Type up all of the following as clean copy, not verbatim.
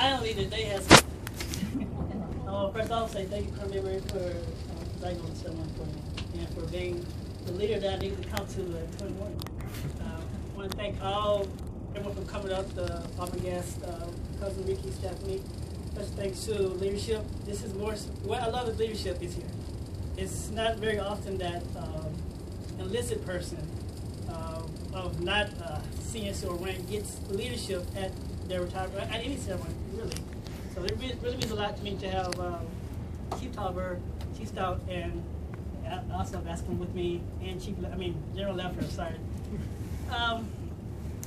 finally today has. First I'll say thank you, Carmen, for writing on the ceremony for me and for being the leader that I need to come to at 21. I want to thank everyone for coming up, the other guests, Cousin Ricky, Stephanie. Special thanks to leadership. This is more, what I love is leadership is here. It's not very often that an enlisted person of not senior or rank gets leadership at their retirement, at any ceremony, really. So it really means a lot to me to have Chief Tauber, Chief Stout, and also Bascom with me, and General Leffer, sorry.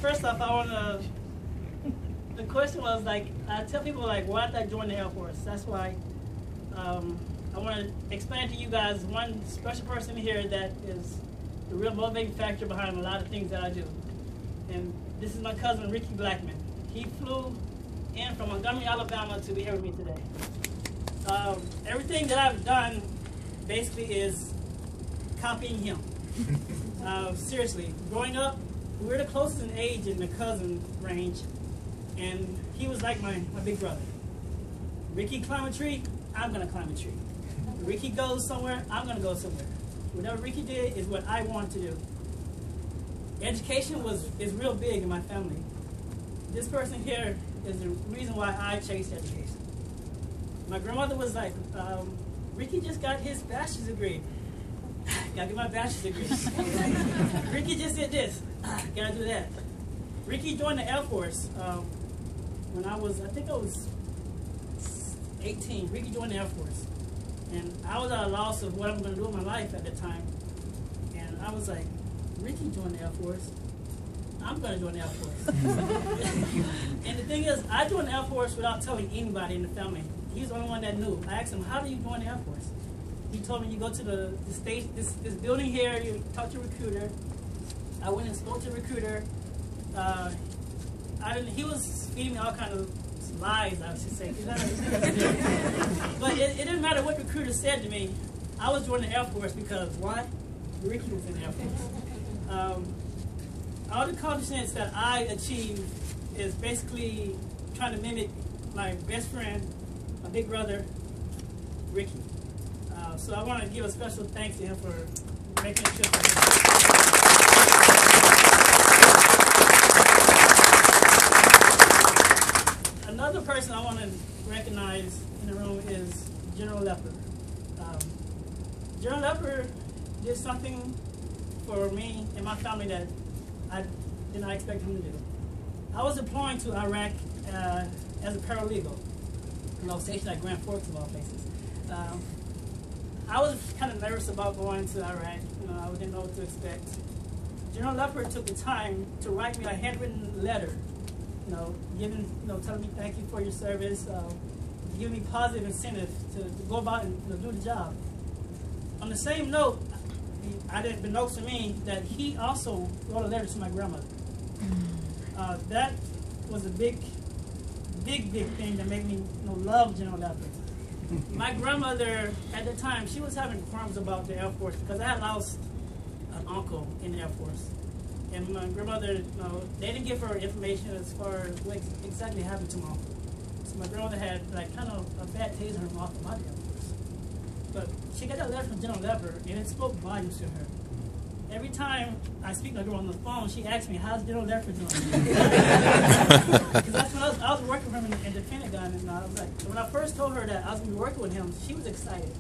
First off, I want to, the question was like, I tell people like, why did I join the Air Force? That's why I want to explain to you guys one special person here that is the real motivating factor behind a lot of things that I do. And this is my cousin, Ricky Blackman. He flew in from Montgomery, Alabama to be here with me today. Everything that I've done basically is copying him. Seriously, growing up, we were the closest in age in the cousin range, and he was like my big brother. Ricky climb a tree, I'm gonna climb a tree. Ricky goes somewhere, I'm gonna go somewhere. Whatever Ricky did is what I want to do. Education is real big in my family. This person here is the reason why I chased education. My grandmother was like, Ricky just got his bachelor's degree. Gotta get my bachelor's degree. Ricky just did this. Gotta do that. Ricky joined the Air Force when I think I was 18. Ricky joined the Air Force. And I was at a loss of what I'm gonna do in my life at the time. And I was like, Ricky joined the Air Force. I'm going to join the Air Force. And the thing is, I joined the Air Force without telling anybody in the family. He's the only one that knew. I asked him, how do you join the Air Force? He told me, you go to the station, this building here, you talk to a recruiter. I went and spoke to a recruiter. He was feeding me all kinds of lies, I should say. But it didn't matter what the recruiter said to me. I was joining the Air Force because, why? Ricky was in the Air Force. All the accomplishments that I achieved is basically trying to mimic my best friend, my big brother, Ricky. So I want to give a special thanks to him for making a trip for me. Another person I want to recognize in the room is General Leffer. General Leffer did something for me and my family that I did not expect him to do. I was deploying to Iraq as a paralegal, stationed at Grand Forks of all places. I was kind of nervous about going to Iraq. I didn't know what to expect. General Leffer took the time to write me a handwritten letter, telling me thank you for your service, giving me positive incentive to go about and do the job. On the same note, I didn't beknownst to me that he also wrote a letter to my grandmother. That was a big thing that made me love General Leffer. My grandmother, at the time, she was having qualms about the Air Force because I had lost an uncle in the Air Force. And my grandmother, they didn't give her information as far as what exactly happened to my uncle. So my grandmother had kind of a bad taste in her mouth about the Air Force. But she got that letter from General Leffer, and it spoke volumes to her. Every time I speak to her on the phone, she asks me, how's General Leffer doing? Because that's when I was working with him in the Pentagon, and I was like, when I first told her that I was going to be working with him, she was excited.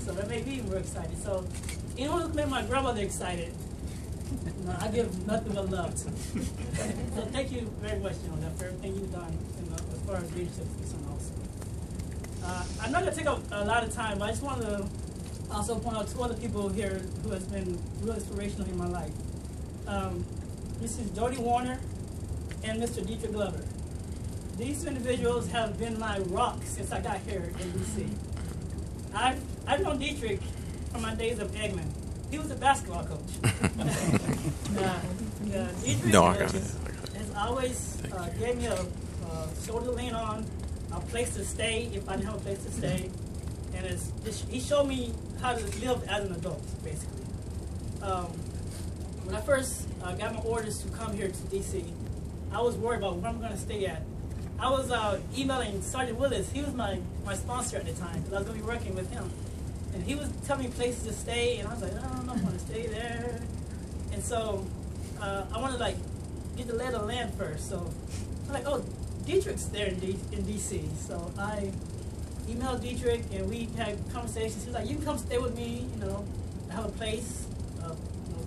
So that made me even more excited. So anyone who made my grandmother excited, I give nothing but love to. So thank you very much, General Leffer, for everything you've done as far as leadership is concerned also. I'm not going to take up a lot of time, but I just want to also point out two other people here who has been real inspirational in my life. Mrs. Jody Warner and Mr. Dietrich Glover. These two individuals have been my rock since I got here in D.C. I've known Dietrich from my days of Eggman. He was a basketball coach. Dietrich has always gave me a shoulder to lean on, a place to stay if I didn't have a place to stay. And he showed me how to live as an adult, basically. When I first got my orders to come here to D.C., I was worried about where I'm going to stay at I was emailing Sergeant Willis. He was my sponsor at the time, because I was going to be working with him. And he was telling me places to stay, and I was like, I don't know if I want to stay there. And so I wanted to like get the lay of the land first. So I'm like, oh, Dietrich's there in DC. So I emailed Dietrich, and we had conversations. He was like, you can come stay with me, you know, I have a place,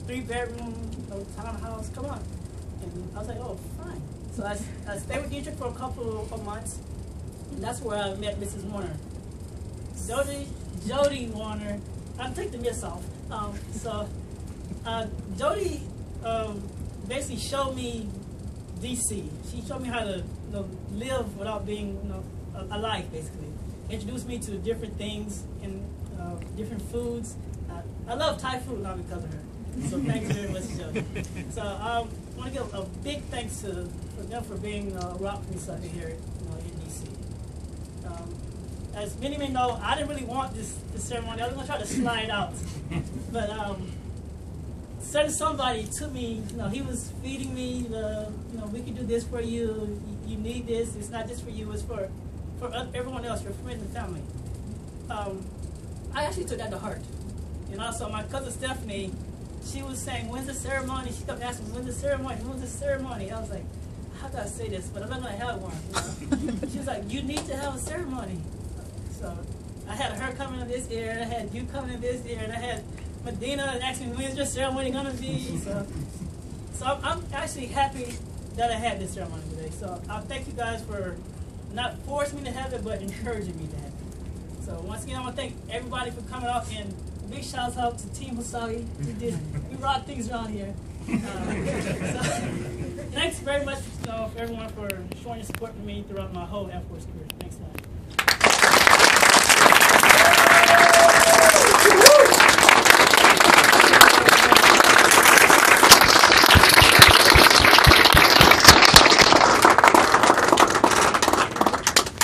3-bedroom, townhouse, come on. And I was like, oh, fine. So I stayed with Dietrich for a couple of months, and that's where I met Mrs. Warner. Jody Warner. I'll take the miss off. Jody basically showed me DC. She showed me how to live without being alive, basically. Introduced me to different things and different foods. I love Thai food now because of her. So thank you very much, Jody. So I want to give a big thanks to them for being a rock for me Sunday here in DC. As many may know, I didn't really want this ceremony. I was going to try to slide out. But certain somebody took me, he was feeding me, we can do this for you. You need this. It's not just for you. It's for everyone else, your friends and family. I actually took that to heart. And also my cousin Stephanie, she was saying, when's the ceremony? She kept asking, when's the ceremony? When's the ceremony? I was like, how do I say this? But I'm not going to have one. She was like, you need to have a ceremony. So I had her coming in this year, and I had you coming in this year, and I had Medina asking me, when's your ceremony going to be? So I'm actually happy that I had this ceremony today. So I thank you guys for not forcing me to have it, but encouraging me to have it. So once again, I want to thank everybody for coming out, and a big shout out to Team Musawi. We rock things around here. Thanks very much for everyone for showing your support for me throughout my whole Air Force career. Thanks a lot.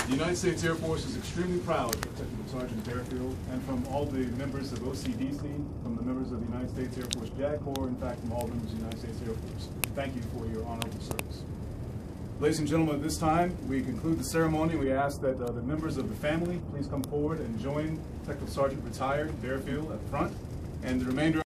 The United States Air Force is extremely proud of Technical Sergeant Barefield, and from all the members of OCDC, from the members of the United States Air Force JAG Corps, in fact, from all members of the United States Air Force. Thank you for your honorable service. Ladies and gentlemen, at this time, we conclude the ceremony. We ask that the members of the family please come forward and join Technical Sergeant Retired Barefield at the front, and the remainder